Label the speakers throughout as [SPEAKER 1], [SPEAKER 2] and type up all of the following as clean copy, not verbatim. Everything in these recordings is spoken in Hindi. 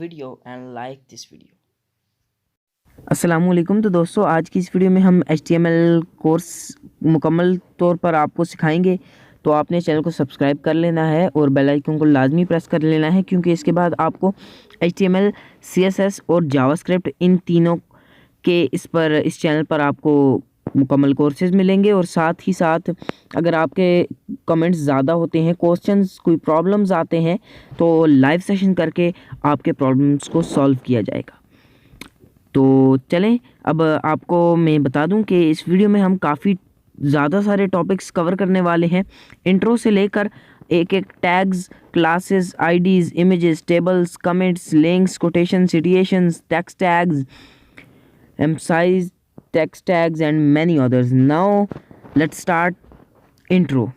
[SPEAKER 1] video and like this video.
[SPEAKER 2] अस्सलामुअलैकुम। तो दोस्तों, आज की इस वीडियो में हम HTML कोर्स मुकम्मल तौर पर आपको सिखाएंगे। तो आपने चैनल को सब्सक्राइब कर लेना है और बेल आइकन को लाजमी प्रेस कर लेना है, क्योंकि इसके बाद आपको HTML, CSS और जावास्क्रिप्ट इन तीनों के इस चैनल पर आपको मुकम्मल कोर्सेज मिलेंगे। और साथ ही साथ अगर आपके कमेंट्स ज़्यादा होते हैं, क्वेश्चंस, कोई प्रॉब्लम्स आते हैं, तो लाइव सेशन करके आपके प्रॉब्लम्स को सॉल्व किया जाएगा। तो चलें, अब आपको मैं बता दूं कि इस वीडियो में हम काफ़ी ज़्यादा सारे टॉपिक्स कवर करने वाले हैं। इंट्रो से लेकर एक एक tags, classes, IDs, images, tables, comments, links, quotation, situations, text tags, emphasize text tags and many others. Now let's start intro.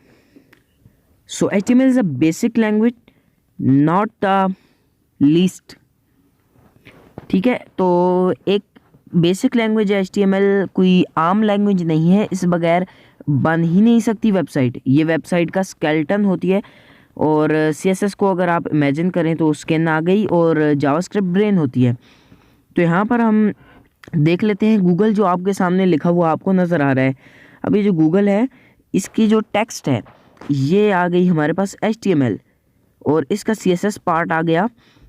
[SPEAKER 2] So HTML is a basic language, not the least. ठीक है, तो एक बेसिक लैंग्वेज है HTML, कोई आम लैंग्वेज नहीं है। इस बगैर बन ही नहीं सकती वेबसाइट। ये वेबसाइट का स्केलेटन होती है। और CSS को अगर आप इमेजिन करें तो स्किन आ गई, और जावास्क्रिप्ट ब्रेन होती है। तो यहाँ पर हम देख लेते हैं गूगल, जो आपके सामने लिखा हुआ आपको नज़र आ रहा है। अभी जो गूगल है, इसकी जो टेक्स्ट है ये आ गई हमारे पास HTML, और इसका CSS पार्ट आ गया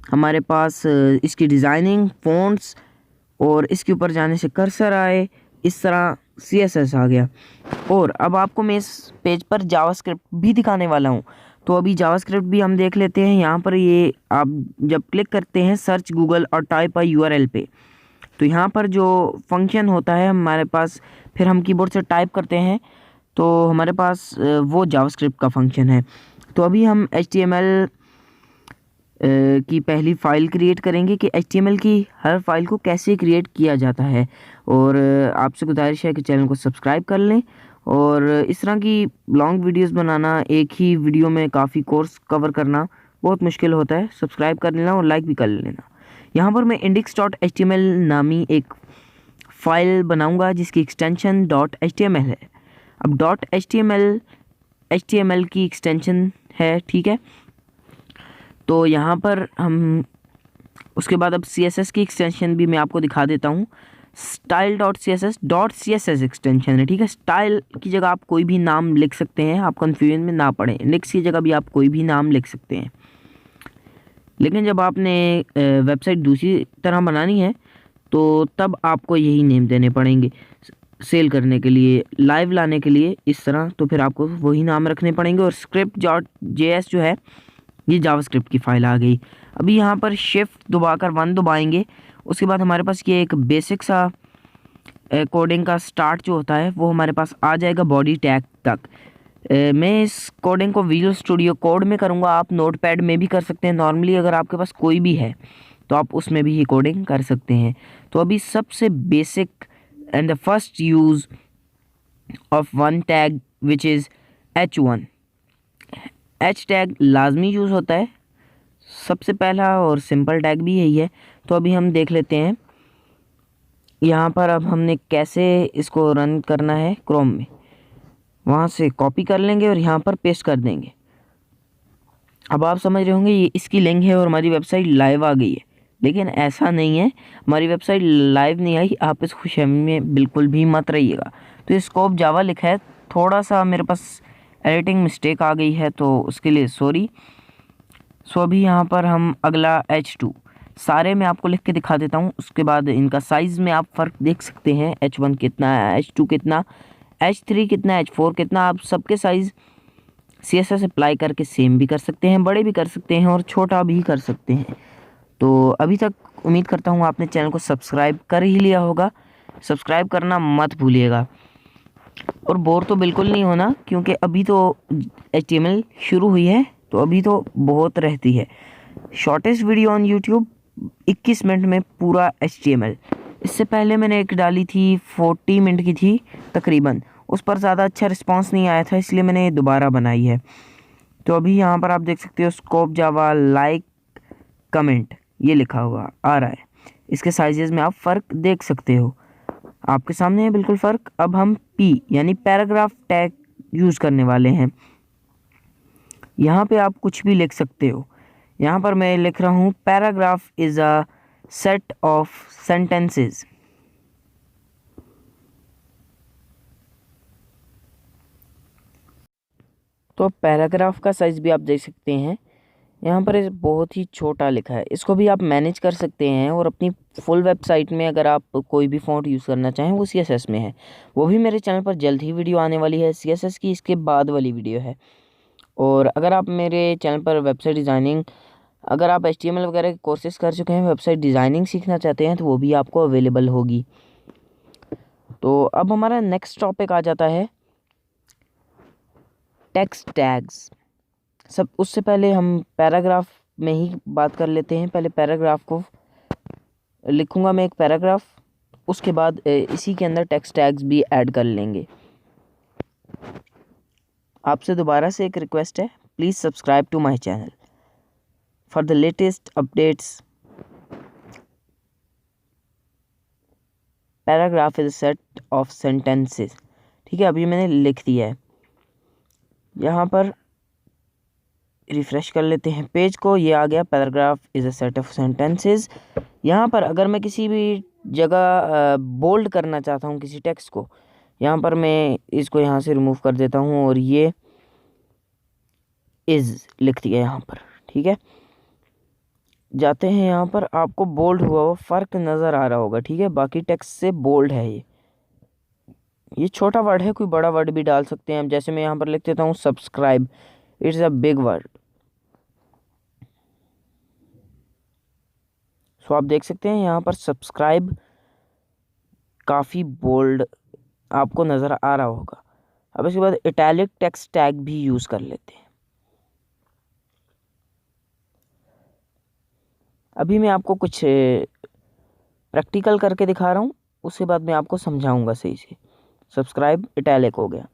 [SPEAKER 2] हमारे पास। इसकी डिज़ाइनिंग, फ़ॉन्ट्स, और इसके ऊपर जाने से कर्सर आए, इस तरह CSS आ गया। और अब आपको मैं इस पेज पर जावास्क्रिप्ट भी दिखाने वाला हूँ। तो अभी जावास्क्रिप्ट भी हम देख लेते हैं। यहाँ पर ये आप जब क्लिक करते हैं सर्च गूगल और टाइप URL पे, तो यहाँ पर जो फंक्शन होता है हमारे पास, फिर हम कीबोर्ड से टाइप करते हैं तो हमारे पास वो जावास्क्रिप्ट का फंक्शन है। तो अभी हम HTML की पहली फ़ाइल क्रिएट करेंगे कि HTML की हर फाइल को कैसे क्रिएट किया जाता है। और आपसे गुजारिश है कि चैनल को सब्सक्राइब कर लें। और इस तरह की लॉन्ग वीडियोस बनाना, एक ही वीडियो में काफ़ी कोर्स कवर करना बहुत मुश्किल होता है। सब्सक्राइब कर लेना और लाइक भी कर लेना। यहाँ पर मैं index.html नामी एक फ़ाइल बनाऊंगा जिसकी एक्सटेंशन .html है। अब HTML की एक्सटेंशन है, ठीक है। तो यहाँ पर हम उसके बाद अब CSS की एक्सटेंशन भी मैं आपको दिखा देता हूँ। style.css एक्सटेंशन है, ठीक है। स्टाइल की जगह आप कोई भी नाम लिख सकते हैं, आप कन्फ्यूजन में ना पड़ें। इंडेक्स की जगह भी आप कोई भी नाम लिख सकते हैं। लेकिन जब आपने वेबसाइट दूसरी तरह बनानी है तो तब आपको यही नेम देने पड़ेंगे। सेल करने के लिए, लाइव लाने के लिए, इस तरह तो फिर आपको वही नाम रखने पड़ेंगे। और script.js जो है, ये जावास्क्रिप्ट की फ़ाइल आ गई। अभी यहाँ पर शिफ्ट दबाकर 1 दबाएंगे, उसके बाद हमारे पास ये एक बेसिक सा कोडिंग का स्टार्ट जो होता है वो हमारे पास आ जाएगा बॉडी टैग तक। मैं इस कोडिंग को विजुअल स्टूडियो कोड में करूँगा। आप नोटपैड में भी कर सकते हैं। नॉर्मली अगर आपके पास कोई भी है तो आप उसमें भी ये कोडिंग कर सकते हैं। तो अभी सबसे basic and the first use of one tag which is H1। H tag लाजमी यूज़ होता है, सबसे पहला और सिंपल टैग भी यही है। तो अभी हम देख लेते हैं यहाँ पर। अब हमने कैसे इसको रन करना है, क्रोम में वहाँ से कॉपी कर लेंगे और यहाँ पर पेस्ट कर देंगे। अब आप समझ रहे होंगे ये इसकी लिंक है और हमारी वेबसाइट लाइव आ गई है। लेकिन ऐसा नहीं है, हमारी वेबसाइट लाइव नहीं आई। आप इस खुशहमी में बिल्कुल भी मत रहिएगा। तो ये स्कोप जावा लिखा है, थोड़ा सा मेरे पास एडिटिंग मिस्टेक आ गई है, तो उसके लिए सॉरी। सो अभी यहाँ पर हम अगला H2 सारे मैं आपको लिख के दिखा देता हूँ। उसके बाद इनका साइज़ में आप फ़र्क देख सकते हैं। H1 कितना है, H2 कितना, H3 कितना, H4 कितना। आप सबके साइज़ CSS अप्लाई करके सेम भी कर सकते हैं, बड़े भी कर सकते हैं और छोटा भी कर सकते हैं। तो अभी तक उम्मीद करता हूँ आपने चैनल को सब्सक्राइब कर ही लिया होगा। सब्सक्राइब करना मत भूलिएगा। और बोर तो बिल्कुल नहीं होना, क्योंकि अभी तो HTML शुरू हुई है, तो अभी तो बहुत रहती है। Shortest video on YouTube 21 minute में पूरा HTML। इससे पहले मैंने एक डाली थी 40 मिनट की थी तकरीबन, उस पर ज़्यादा अच्छा रिस्पांस नहीं आया था, इसलिए मैंने दोबारा बनाई है। तो अभी यहाँ पर आप देख सकते हो स्कोप जावा लाइक कमेंट ये लिखा हुआ आ रहा है। इसके साइजेस में आप फ़र्क देख सकते हो, आपके सामने है बिल्कुल फ़र्क। अब हम P यानी पैराग्राफ टैग यूज़ करने वाले हैं। यहाँ पे आप कुछ भी लिख सकते हो। यहाँ पर मैं लिख रहा हूँ paragraph is a set of sentences. तो पैराग्राफ का साइज़ भी आप देख सकते हैं, यहाँ पर बहुत ही छोटा लिखा है। इसको भी आप मैनेज कर सकते हैं और अपनी फुल वेबसाइट में अगर आप कोई भी फ़ॉन्ट यूज़ करना चाहें, वो CSS में है। वो भी मेरे चैनल पर जल्द ही वीडियो आने वाली है, CSS की इसके बाद वाली वीडियो है। और अगर आप मेरे चैनल पर वेबसाइट डिज़ाइनिंग, अगर आप HTML वगैरह के कोर्सेज़ कर चुके हैं, वेबसाइट डिज़ाइनिंग सीखना चाहते हैं, तो वो भी आपको अवेलेबल होगी। तो अब हमारा नेक्स्ट टॉपिक आ जाता है टेक्स्ट टैग्स। सब उससे पहले हम पैराग्राफ में ही बात कर लेते हैं। पहले पैराग्राफ को लिखूंगा मैं, एक पैराग्राफ, उसके बाद इसी के अंदर टेक्स्ट टैग्स भी ऐड कर लेंगे। आपसे दोबारा से एक रिक्वेस्ट है, please subscribe to my channel for the latest updates. Paragraph is a set of sentences. ठीक है, अभी मैंने लिख दिया है। यहाँ पर रिफ़्रेश कर लेते हैं पेज को, ये आ गया paragraph is a set of sentences. यहाँ पर अगर मैं किसी भी जगह बोल्ड करना चाहता हूँ किसी टेक्स्ट को, यहाँ पर मैं इसको यहाँ से रिमूव कर देता हूँ और ये इज़ लिख दिया यहाँ पर। ठीक है, जाते हैं यहाँ पर, आपको बोल्ड हुआ वो फ़र्क नज़र आ रहा होगा। ठीक है, बाकी टेक्स्ट से बोल्ड है ये छोटा वर्ड है, कोई बड़ा वर्ड भी डाल सकते हैं हम। जैसे मैं यहाँ पर लिख देता हूँ subscribe, it's a big word. So आप देख सकते हैं यहाँ पर सब्सक्राइब काफ़ी बोल्ड आपको नज़र आ रहा होगा। अब इसके बाद इटैलिक टेक्स्ट टैग भी यूज़ कर लेते हैं। अभी मैं आपको कुछ प्रैक्टिकल करके दिखा रहा हूँ, उसके बाद मैं आपको समझाऊंगा सही से। सब्सक्राइब इटैलिक हो गया,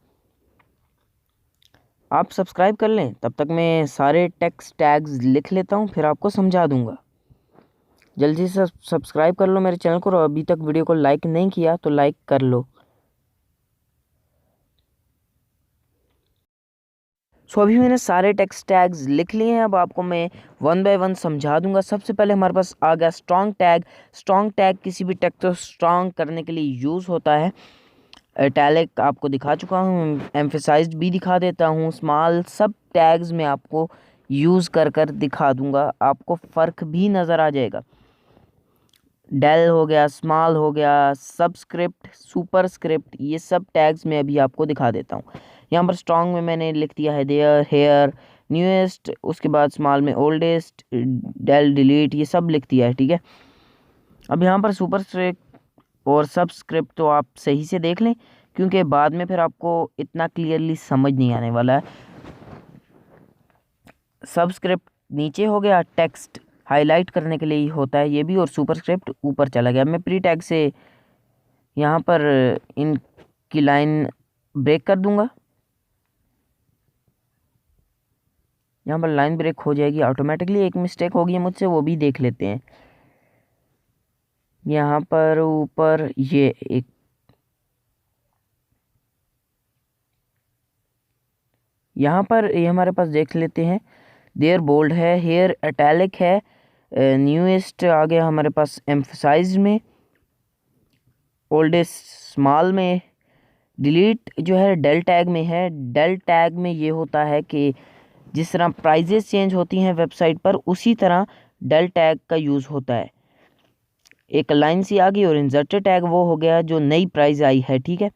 [SPEAKER 2] आप सब्सक्राइब कर लें, तब तक मैं सारे टेक्स्ट टैग्स लिख लेता हूँ, फिर आपको समझा दूंगा। जल्दी से सब्सक्राइब कर लो मेरे चैनल को, और अभी तक वीडियो को लाइक नहीं किया तो लाइक कर लो। सो अभी मैंने सारे टेक्स्ट टैग्स लिख लिए हैं, अब आपको मैं वन बाय वन समझा दूंगा। सबसे पहले हमारे पास आ गया स्ट्रॉन्ग टैग। स्ट्रॉन्ग टैग किसी भी टेक्स्ट को स्ट्रॉन्ग करने के लिए यूज़ होता है। इटैलिक आपको दिखा चुका हूँ, एम्फेसाइज्ड भी दिखा देता हूँ, स्मॉल, सब टैग्स में आपको यूज़ कर कर दिखा दूंगा, आपको फ़र्क भी नज़र आ जाएगा। डेल हो गया, स्मॉल हो गया, सबस्क्रिप्ट, सुपरस्क्रिप्ट, ये सब टैग्स मैं अभी आपको दिखा देता हूँ। यहाँ पर स्ट्रॉन्ग में मैंने लिख दिया है देयर, हेयर, न्यूएस्ट, उसके बाद स्मॉल में ओल्डेस्ट, डेल, डिलीट, ये सब लिख दिया है। ठीक है, अब यहाँ पर सुपरस्क्रिप्ट और सबस्क्रिप्ट तो आप सही से देख लें, क्योंकि बाद में फिर आपको इतना क्लियरली समझ नहीं आने वाला है। सबस्क्रिप्ट नीचे हो गया, टेक्स्ट हाईलाइट करने के लिए ही होता है ये भी, और सुपरस्क्रिप्ट ऊपर चला गया। मैं प्री टैग से यहाँ पर इनकी लाइन ब्रेक कर दूंगा, यहाँ पर लाइन ब्रेक हो जाएगी ऑटोमेटिकली। एक मिस्टेक होगी मुझसे, वो भी देख लेते हैं। यहाँ पर ऊपर ये एक, यहाँ पर ये हमारे पास देख लेते हैं, देयर बोल्ड है, हेयर इटैलिक है, न्यूएस्ट आ गया हमारे पास एम्फसाइज्ड में, ओल्डेस्ट स्मॉल में, डिलीट जो है डेल टैग में है। डेल टैग में ये होता है कि जिस तरह प्राइजेस चेंज होती हैं वेबसाइट पर, उसी तरह डेल टैग का यूज़ होता है। एक लाइन सी आ गई, और इंसर्टेड टैग वो हो गया जो नई प्राइस आई है। ठीक है,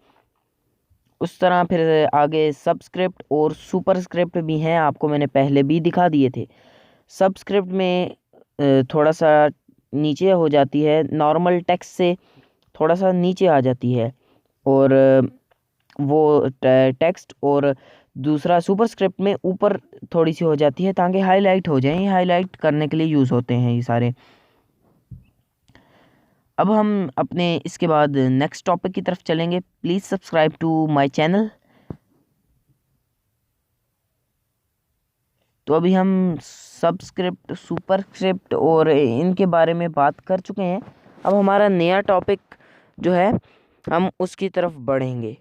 [SPEAKER 2] उस तरह फिर आगे सबस्क्रिप्ट और सुपरस्क्रिप्ट भी हैं, आपको मैंने पहले भी दिखा दिए थे। सबस्क्रिप्ट में थोड़ा सा नीचे हो जाती है, नॉर्मल टेक्स्ट से थोड़ा सा नीचे आ जाती है, और वो टेक्स्ट, और दूसरा सुपरस्क्रिप्ट में ऊपर थोड़ी सी हो जाती है, ताकि हाईलाइट हो जाए। हाईलाइट करने के लिए यूज़ होते हैं ये सारे। अब हम अपने इसके बाद नेक्स्ट टॉपिक की तरफ चलेंगे। Please subscribe to my channel. तो अभी हम सबस्क्रिप्ट, सुपरस्क्रिप्ट और इनके बारे में बात कर चुके हैं। अब हमारा नया टॉपिक जो है, हम उसकी तरफ बढ़ेंगे।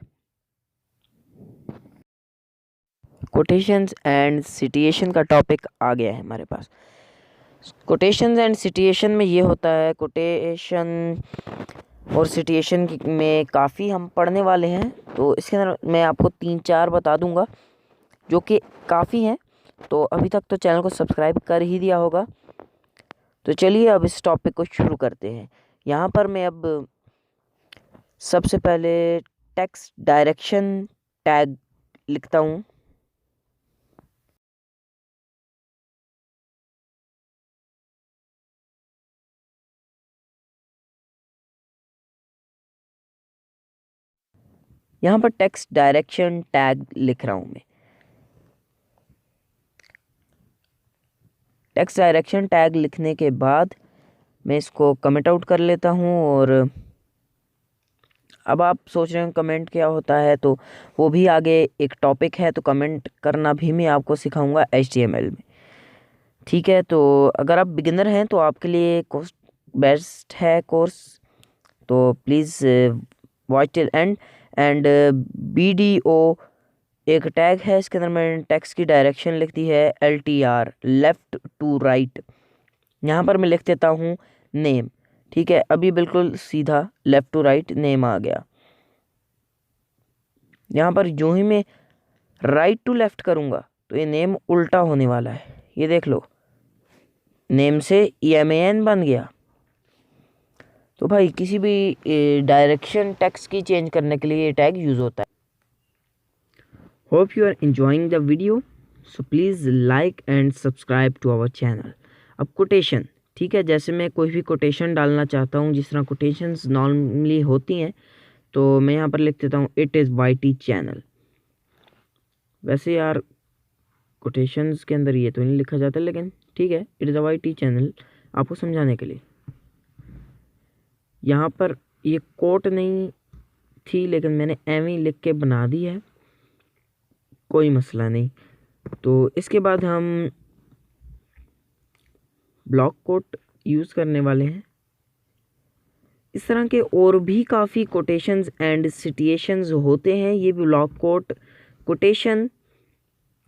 [SPEAKER 2] कोटेशंस एंड सिचुएशन का टॉपिक आ गया है हमारे पास। कोटेशंस एंड सिचुएशन में ये होता है, कोटेशन और सिचुएशन में काफ़ी हम पढ़ने वाले हैं, तो इसके अंदर मैं आपको 3-4 बता दूंगा जो कि काफ़ी हैं। तो अभी तक तो चैनल को सब्सक्राइब कर ही दिया होगा। तो चलिए अब इस टॉपिक को शुरू करते हैं। यहाँ पर मैं अब सबसे पहले टेक्स्ट डायरेक्शन टैग लिखता हूँ। यहाँ पर टेक्स्ट डायरेक्शन टैग लिख रहा हूँ मैं। टेक्स्ट डायरेक्शन टैग लिखने के बाद मैं इसको कमेंट आउट कर लेता हूँ। और अब आप सोच रहे हैं कमेंट क्या होता है, तो वो भी आगे एक टॉपिक है, तो कमेंट करना भी मैं आपको सिखाऊंगा HTML में। ठीक है, तो अगर आप बिगिनर हैं तो आपके लिए बेस्ट है कोर्स, तो please watch till and. BDO एक टैग है, इसके अंदर मैंने टेक्स्ट की डायरेक्शन लिख दी है LTR, लेफ़्ट टू राइट। यहाँ पर मैं लिख देता हूँ नेम। ठीक है, अभी बिल्कुल सीधा लेफ़्ट टू राइट नेम आ गया। यहाँ पर जो ही मैं राइट टू लेफ़्ट करूँगा तो ये नेम उल्टा होने वाला है। ये देख लो, नेम से EMAN बन गया। तो भाई किसी भी डायरेक्शन टेक्स्ट की चेंज करने के लिए ये टैग यूज़ होता है। Hope you are enjoying the video, so please like and subscribe to our channel. अब कोटेशन, ठीक है, जैसे मैं कोई भी कोटेशन डालना चाहता हूँ, जिस तरह कोटेशंस नॉर्मली होती हैं, तो मैं यहाँ पर लिख देता हूँ इट इज़ YT चैनल। वैसे यार कोटेशंस के अंदर ये तो नहीं लिखा जाता, लेकिन ठीक है, इट इज़ YT चैनल आपको समझाने के लिए। यहाँ पर ये कोट नहीं थी, लेकिन मैंने एम लिख के बना दी है, कोई मसला नहीं। तो इसके बाद हम ब्लॉक कोट यूज़ करने वाले हैं। इस तरह के और भी काफ़ी कोटेशंस एंड सिचुएशंस होते हैं। ये ब्लॉक कोट, कोटेशन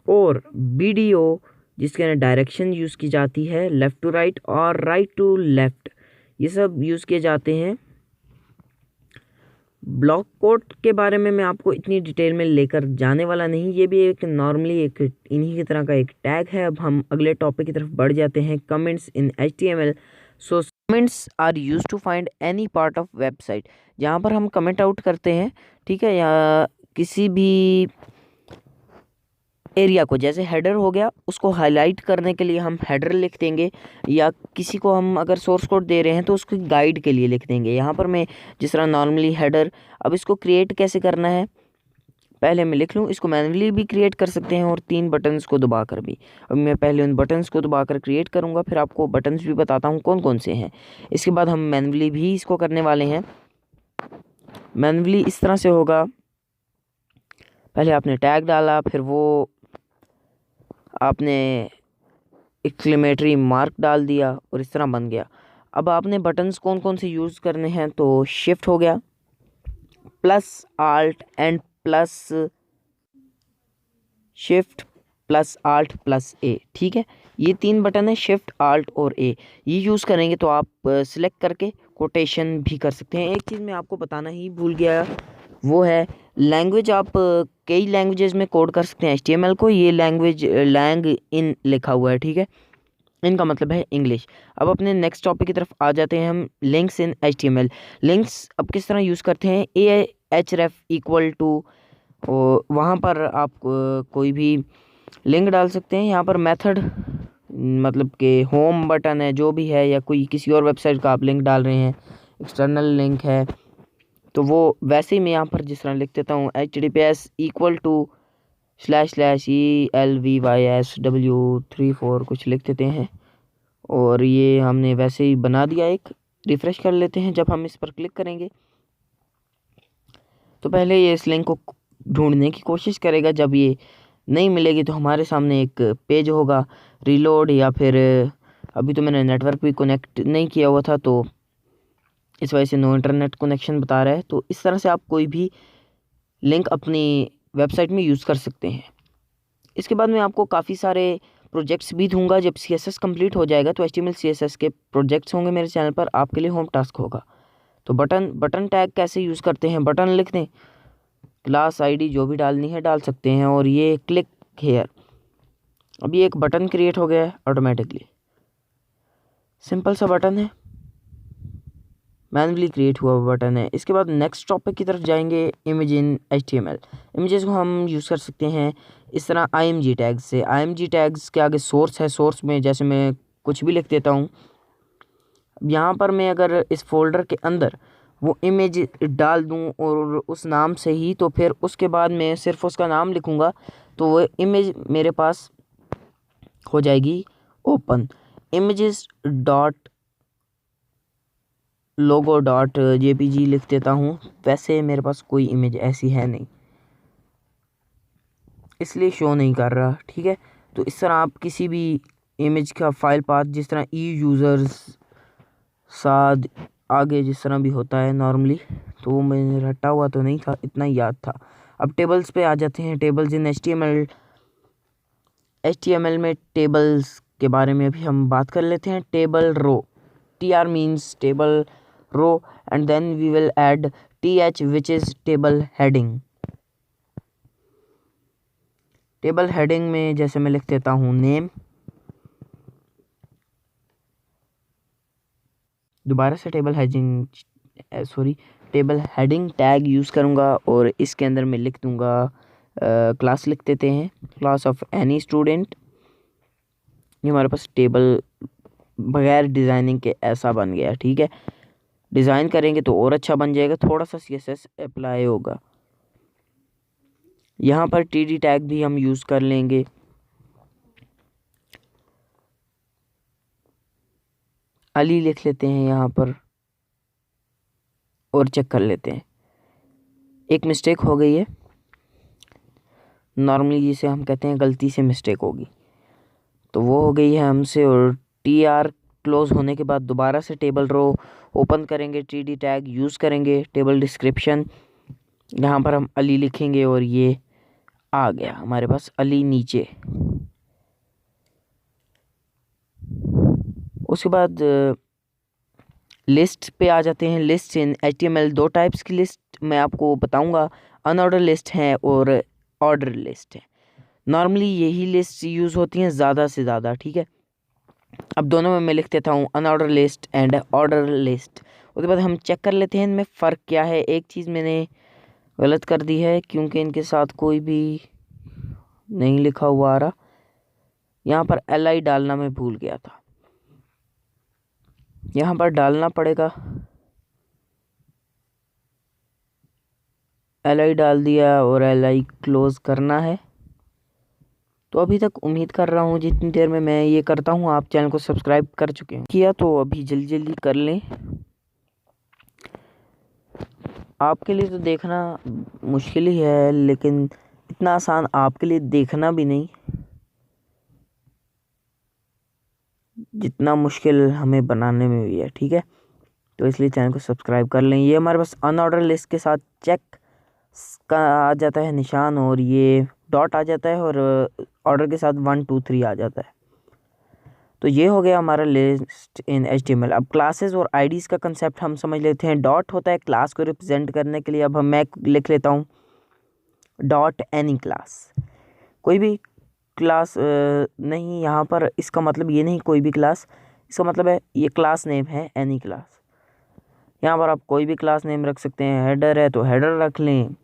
[SPEAKER 2] और BDO जिसके अंदर डायरेक्शन यूज़ की जाती है लेफ़्ट टू राइट और राइट टू लेफ़्ट, ये सब यूज़ किए जाते हैं। ब्लॉक कोट के बारे में मैं आपको इतनी डिटेल में लेकर जाने वाला नहीं, ये भी एक नॉर्मली एक इन्हीं की तरह का एक टैग है। अब हम अगले टॉपिक की तरफ बढ़ जाते हैं, comments in HTML। So comments are use to find any part of website. जहाँ पर हम कमेंट आउट करते हैं, ठीक है, या किसी भी एरिया को, जैसे हेडर हो गया, उसको हाईलाइट करने के लिए हम हेडर लिख देंगे, या किसी को हम अगर सोर्स कोड दे रहे हैं तो उसकी गाइड के लिए लिख देंगे। यहाँ पर मैं जिस तरह नॉर्मली हेडर, अब इसको क्रिएट कैसे करना है पहले मैं लिख लूँ। इसको मैन्युअली भी क्रिएट कर सकते हैं और 3 बटन्स को दबाकर भी। अब मैं पहले उन बटन्स को दबाकर क्रिएट करूँगा, फिर आपको बटन्स भी बताता हूँ कौन कौन से हैं। इसके बाद हम मैन्युअली भी इसको करने वाले हैं। मैन्युअली इस तरह से होगा, पहले आपने टैग डाला, फिर वो आपने एक्सक्लेमेटरी मार्क डाल दिया और इस तरह बन गया। अब आपने बटन्स कौन कौन से यूज़ करने हैं, तो शिफ्ट हो गया, plus alt and plus shift plus alt plus A. ठीक है, ये 3 बटन है, शिफ्ट आल्ट और ए, ये यूज़ करेंगे तो आप सिलेक्ट करके कोटेशन भी कर सकते हैं। एक चीज़ मैं आपको बताना ही भूल गया, वो है लैंग्वेज। आप कई लैंग्वेजेस में कोड कर सकते हैं HTML को। ये लैंग्वेज लैंग इन लिखा हुआ है, ठीक है, इनका मतलब है इंग्लिश। अब अपने नेक्स्ट टॉपिक की तरफ आ जाते हैं हम, लिंक्स इन HTML। लिंक्स अब किस तरह यूज़ करते हैं, ahref इक्वल टू, वहाँ पर आप कोई भी लिंक डाल सकते हैं। यहाँ पर मेथड मतलब कि होम बटन है, जो भी है, या कोई किसी और वेबसाइट का आप लिंक डाल रहे हैं, एक्सटर्नल लिंक है, तो वो वैसे ही मैं यहाँ पर जिस तरह लिख देता हूँ https इक्वल टू //elvysw34 कुछ लिख देते हैं, और ये हमने वैसे ही बना दिया। एक रिफ़्रेश कर लेते हैं। जब हम इस पर क्लिक करेंगे तो पहले ये इस लिंक को ढूंढने की कोशिश करेगा। जब ये नहीं मिलेगी तो हमारे सामने एक पेज होगा रीलोड, या फिर अभी तो मैंने नेटवर्क भी कनेक्ट नहीं किया हुआ था, तो इस वजह से नो इंटरनेट कनेक्शन बता रहा है। तो इस तरह से आप कोई भी लिंक अपनी वेबसाइट में यूज़ कर सकते हैं। इसके बाद मैं आपको काफ़ी सारे प्रोजेक्ट्स भी दूंगा। जब CSS कंप्लीट हो जाएगा तो HTML CSS के प्रोजेक्ट्स होंगे मेरे चैनल पर, आपके लिए होम टास्क होगा। तो बटन टैग कैसे यूज़ करते हैं, बटन लिख दें, क्लास ID जो भी डालनी है डाल सकते हैं, और ये क्लिक हेयर। अभी एक बटन क्रिएट हो गया है ऑटोमेटिकली, सिंपल सा बटन है, मैनुअली क्रिएट हुआ बटन है। इसके बाद नेक्स्ट टॉपिक की तरफ जाएंगे, इमेज इन HTML। इमेजेस को हम यूज़ कर सकते हैं इस तरह IMG टैग्स से। IMG टैग्स के आगे सोर्स है, सोर्स में जैसे मैं कुछ भी लिख देता हूँ। यहाँ पर मैं अगर इस फोल्डर के अंदर वो इमेज डाल दूँ और उस नाम से ही, तो फिर उसके बाद मैं सिर्फ उसका नाम लिखूँगा तो वो इमेज मेरे पास हो जाएगी ओपन। images डॉट लोगो डॉट JPG लिख देता हूँ। वैसे मेरे पास कोई इमेज ऐसी है नहीं, इसलिए शो नहीं कर रहा, ठीक है। तो इस तरह आप किसी भी इमेज का फाइल पाथ, जिस तरह यूज़र्स साथ आगे जिस तरह भी होता है नॉर्मली, तो वो मैंने रटा हुआ तो नहीं था, इतना ही याद था। अब टेबल्स पे आ जाते हैं, टेबल्स इन HTML में टेबल्स के बारे में अभी हम बात कर लेते हैं। Table row, TR means table row, and then we will add TH which is table heading। Table heading में जैसे मैं लिख देता हूँ नेम, दोबारा से टेबल हेडिंग टैग यूज़ करूँगा और इसके अंदर मैं लिख दूँगा क्लास लिख देते हैं, क्लास ऑफ एनी स्टूडेंट। ये हमारे पास टेबल बगैर डिज़ाइनिंग के ऐसा बन गया, ठीक है। डिज़ाइन करेंगे तो और अच्छा बन जाएगा, थोड़ा सा CSS अप्लाई होगा। यहाँ पर TD टैग भी हम यूज़ कर लेंगे। अली लिख लेते हैं यहाँ पर और चेक कर लेते हैं। एक मिस्टेक हो गई है, नॉर्मली जिसे हम कहते हैं गलती से मिस्टेक होगी, तो वो हो गई है हमसे। और TR क्लोज होने के बाद दोबारा से टेबल रो ओपन करेंगे, TD टैग यूज़ करेंगे, टेबल डिस्क्रिप्शन, यहाँ पर हम अली लिखेंगे और ये आ गया हमारे पास अली नीचे। उसके बाद लिस्ट पे आ जाते हैं। लिस्ट इन HTML, दो टाइप्स की लिस्ट मैं आपको बताऊंगा, अनऑर्डर लिस्ट है और ऑर्डर लिस्ट है। नॉर्मली यही लिस्ट यूज़ होती हैं ज़्यादा से ज़्यादा, ठीक है। अब दोनों में मैं लिख देता हूँ unordered list and order list. उसके बाद हम चेक कर लेते हैं इनमें फ़र्क क्या है। एक चीज़ मैंने गलत कर दी है क्योंकि इनके साथ कोई भी नहीं लिखा हुआ आ रहा, यहाँ पर LI डालना मैं भूल गया था, यहाँ पर डालना पड़ेगा। LI डाल दिया और LI क्लोज़ करना है। तो अभी तक उम्मीद कर रहा हूँ जितनी देर में मैं ये करता हूँ आप चैनल को सब्सक्राइब कर चुके हैं, किया तो अभी जल्दी जल्दी कर लें। आपके लिए तो देखना मुश्किल ही है, लेकिन इतना आसान आपके लिए देखना भी नहीं जितना मुश्किल हमें बनाने में भी है, ठीक है। तो इसलिए चैनल को सब्सक्राइब कर लें। ये हमारे पास अनऑर्डर लिस्ट के साथ चेक का आ जाता है निशान, और ये डॉट आ जाता है, और ऑर्डर के साथ 1 2 3 आ जाता है। तो ये हो गया हमारा लिस्ट इन HTML। अब क्लासेस और IDs का कंसेप्ट हम समझ लेते हैं। डॉट होता है क्लास को रिप्रेजेंट करने के लिए। अब मैं लिख लेता हूँ डॉट एनी क्लास, कोई भी क्लास नहीं, यहाँ पर इसका मतलब ये नहीं कोई भी क्लास, इसका मतलब है ये क्लास नेम है एनी क्लास। यहाँ पर आप कोई भी क्लास नेम रख सकते हैं, हेडर है तो हेडर रख लें।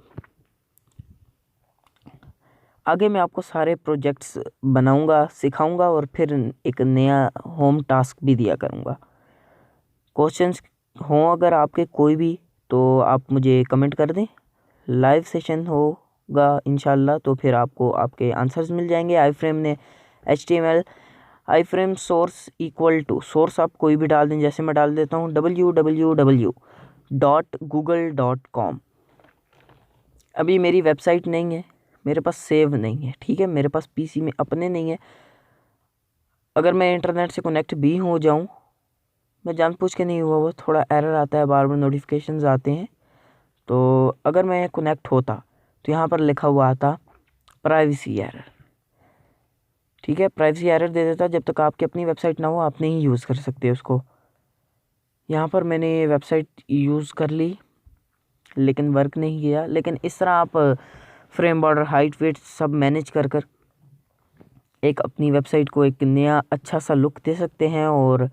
[SPEAKER 2] आगे मैं आपको सारे प्रोजेक्ट्स बनाऊंगा, सिखाऊंगा और फिर एक नया होम टास्क भी दिया करूंगा। क्वेश्चंस हों अगर आपके कोई भी तो आप मुझे कमेंट कर दें। लाइव सेशन होगा इंशाल्लाह, तो फिर आपको आपके आंसर्स मिल जाएंगे। iframe ने HTML iframe source equal to, source आप कोई भी डाल दें, जैसे मैं डाल देता हूँ www.google.com। अभी मेरी वेबसाइट नहीं है, मेरे पास सेव नहीं है, ठीक है, मेरे पास PC में अपने नहीं है। अगर मैं इंटरनेट से कनेक्ट भी हो जाऊं, मैं जानबूझ के नहीं हुआ, वो थोड़ा एरर आता है, बार बार नोटिफिकेशंस आते हैं। तो अगर मैं कनेक्ट होता तो यहाँ पर लिखा हुआ आता प्राइवेसी एरर, ठीक है, प्राइवेसी एरर दे देता। जब तक आपकी अपनी वेबसाइट ना हो आप नहीं यूज़ कर सकते उसको। यहाँ पर मैंने ये वेबसाइट यूज़ कर ली लेकिन वर्क नहीं किया। लेकिन इस तरह आप फ्रेम बॉर्डर हाइट वेट सब मैनेज कर कर एक अपनी वेबसाइट को एक नया अच्छा सा लुक दे सकते हैं। और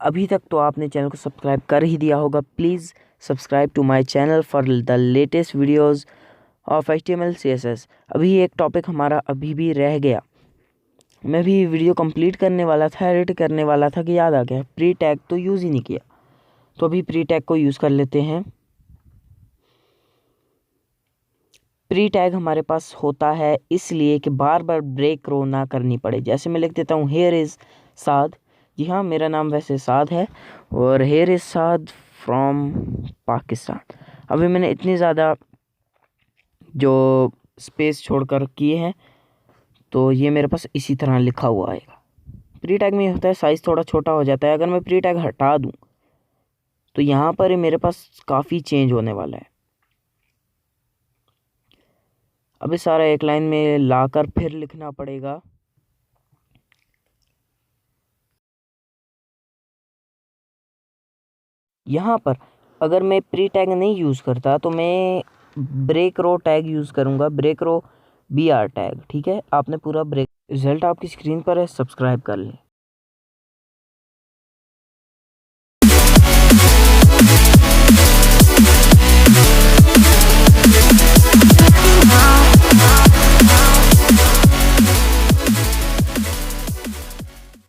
[SPEAKER 2] अभी तक तो आपने चैनल को सब्सक्राइब कर ही दिया होगा। Please subscribe to my channel for the latest videos of HTML CSS। अभी एक टॉपिक हमारा अभी भी रह गया, मैं भी वीडियो कंप्लीट करने वाला था, एडिट करने वाला था कि याद आ गया, प्री टैग तो यूज़ ही नहीं किया। तो अभी प्री टैग को यूज़ कर लेते हैं। प्री टैग हमारे पास होता है इसलिए कि बार बार ब्रेक रो ना करनी पड़े। जैसे मैं लिख देता हूँ हेयर इज़ साद। जी हाँ, मेरा नाम वैसे साद है और here is Saad from Pakistan. अभी मैंने इतनी ज़्यादा जो स्पेस छोड़कर किए हैं तो ये मेरे पास इसी तरह लिखा हुआ आएगा। प्री टैग में होता है साइज़ थोड़ा छोटा हो जाता है। अगर मैं प्री टैग हटा दूँ तो यहाँ पर मेरे पास काफ़ी चेंज होने वाला है। अभी सारा एक लाइन में लाकर फिर लिखना पड़ेगा। यहाँ पर अगर मैं प्री टैग नहीं यूज़ करता तो मैं ब्रेक रो टैग यूज़ करूँगा, ब्रेक रो BR टैग। ठीक है, आपने पूरा ब्रेक, रिजल्ट आपकी स्क्रीन पर है, सब्सक्राइब कर लें।